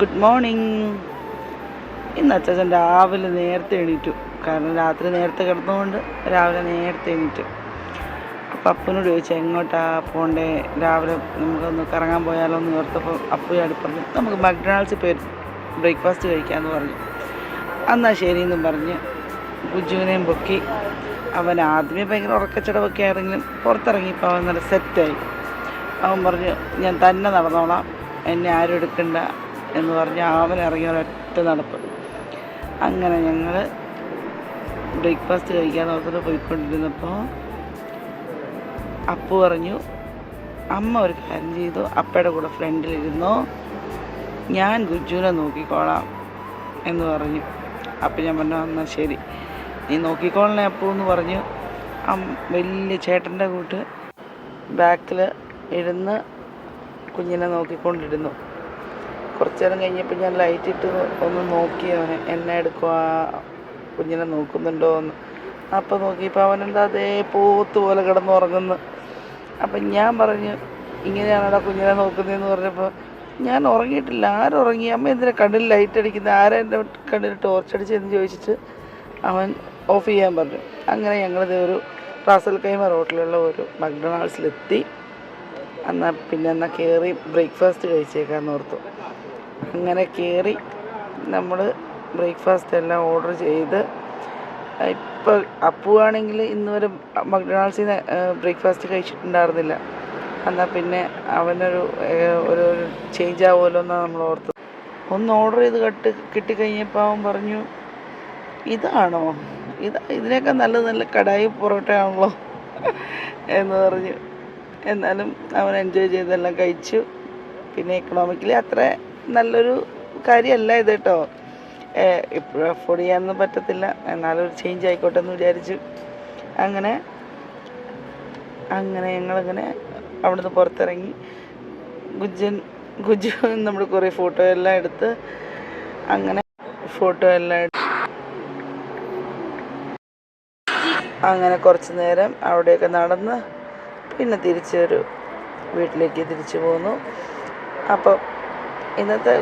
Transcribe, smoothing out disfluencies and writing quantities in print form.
Good morning. ഇന്ന് അച്ഛൻ രാവിലെ നേരത്തെ എണീറ്റു. കാരണം രാത്രി നേരത്തെ കിടന്നുകൊണ്ട് രാവിലെ നേരത്തെ എണീറ്റു. അപ്പം അപ്പനോട് ചോദിച്ചു എങ്ങോട്ടാ പോകണ്ടേ, രാവിലെ നമുക്കൊന്ന് കറങ്ങാൻ പോയാലോ എന്ന് ഓർത്തപ്പോൾ അപ്പു ചാടി പറഞ്ഞു നമുക്ക് മക്ഡൊണാൾഡ്സിൽ പോയി ബ്രേക്ക്ഫാസ്റ്റ് കഴിക്കാമെന്ന് പറഞ്ഞു. എന്നാൽ ശരിയെന്നും പറഞ്ഞ് ഗുജുവിനെയും പൊക്കി. അവൻ ആദ്യമേ ഭയങ്കര ഉറക്കച്ചടവൊക്കെ ആയിരുന്നെങ്കിലും പുറത്തിറങ്ങിയപ്പോൾ അവൻ നല്ല സെറ്റായി. അവൻ പറഞ്ഞു ഞാൻ തന്നെ നടന്നോളാം, എന്നെ ആരും എടുക്കണ്ട എന്ന് പറഞ്ഞ് അവൻ ഇറങ്ങിയ ഒരൊറ്റ നടപ്പ്. അങ്ങനെ ഞങ്ങൾ ബ്രേക്ക്ഫാസ്റ്റ് കഴിക്കാൻ ഓർത്തിട്ട് പോയിക്കൊണ്ടിരുന്നപ്പോൾ അപ്പു പറഞ്ഞു അമ്മ ഒരു കാര്യം ചെയ്തു, അപ്പയുടെ കൂടെ ഫ്രണ്ടിലിരുന്നോ, ഞാൻ ഗുജുവിനെ നോക്കിക്കോളാം എന്ന് പറഞ്ഞു. അപ്പം ഞാൻ പറഞ്ഞു എന്നാൽ ശരി, നീ നോക്കിക്കോളണേ അപ്പു എന്ന് പറഞ്ഞു. വലിയ ചേട്ടൻ്റെ കൂട്ട് ബാക്കിൽ ഇരുന്ന് കുഞ്ഞിനെ നോക്കിക്കൊണ്ടിരുന്നു. കുറച്ച് നേരം കഴിഞ്ഞപ്പോൾ ഞാൻ ലൈറ്റിട്ട് ഒന്ന് നോക്കി അവനെ, എന്നെ എടുക്കുക കുഞ്ഞിനെ നോക്കുന്നുണ്ടോ എന്ന്. അപ്പോൾ നോക്കിയപ്പോൾ അവനെന്താ അതേ പോത്ത് പോലെ കിടന്നുറങ്ങുന്നു. അപ്പം ഞാൻ പറഞ്ഞു ഇങ്ങനെയാണോടാ കുഞ്ഞിനെ നോക്കുന്നതെന്ന് പറഞ്ഞപ്പോൾ ഞാൻ ഉറങ്ങിയിട്ടില്ല, ആരുറങ്ങി, അമ്മ എന്തിനാ കണ്ണിൽ ലൈറ്റ് അടിക്കുന്നത്, ആരാ എൻ്റെ കണ്ണിൽ ടോർച്ച് അടിച്ചതെന്ന് ചോദിച്ചിട്ട് അവൻ ഓഫ് ചെയ്യാൻ പറഞ്ഞു. അങ്ങനെ ഞങ്ങളിത് ഒരു റാസൽ കൈമ റോട്ടിലുള്ള ഒരു മക്ഡൊണാൾഡ്സിലെത്തി. എന്നാൽ കയറി ബ്രേക്ക്ഫാസ്റ്റ് കഴിച്ചേക്കാമെന്ന് ഓർത്തു. അങ്ങനെ കയറി നമ്മൾ ബ്രേക്ക്ഫാസ്റ്റ് എല്ലാം ഓർഡർ ചെയ്ത്. ഇപ്പോൾ അപ്പുവാണെങ്കിൽ ഇന്ന് വരെ മക്ഡൊണാൾഡ്സിൽ നിന്ന് ബ്രേക്ക്ഫാസ്റ്റ് കഴിച്ചിട്ടുണ്ടായിരുന്നില്ല. എന്നാൽ പിന്നെ അവനൊരു ഒരു ചേഞ്ച് ആവുമല്ലോ എന്നാണ് നമ്മൾ ഓർത്തത്. ഒന്ന് ഓർഡർ ചെയ്ത് കിട്ടിക്കഴിഞ്ഞപ്പോൾ അവൻ പറഞ്ഞു ഇതാണോ, ഇതിനേക്കാൾ നല്ല കടായി പൊറോട്ടയാണല്ലോ എന്ന് പറഞ്ഞു. എന്നാലും അവൻ എൻജോയ് ചെയ്തെല്ലാം കഴിച്ചു. പിന്നെ എക്കണോമിക്കലി അത്ര നല്ലൊരു കാര്യമല്ല ഇത് കേട്ടോ, ഇപ്പോഴും അഫോർഡ് ചെയ്യാനൊന്നും പറ്റത്തില്ല, എന്നാലും ഒരു ചേഞ്ച് ആയിക്കോട്ടെ എന്ന് വിചാരിച്ചു. അങ്ങനെ ഞങ്ങളിങ്ങനെ അവിടുന്ന് പുറത്തിറങ്ങി. ഗുജു നമ്മൾ കുറേ ഫോട്ടോ എല്ലാം എടുത്ത് അങ്ങനെ കുറച്ച് നേരം അവിടെയൊക്കെ നടന്ന് പിന്നെ വീട്ടിലേക്ക് തിരിച്ചു പോന്നു. അപ്പം ഇന്നത്തെ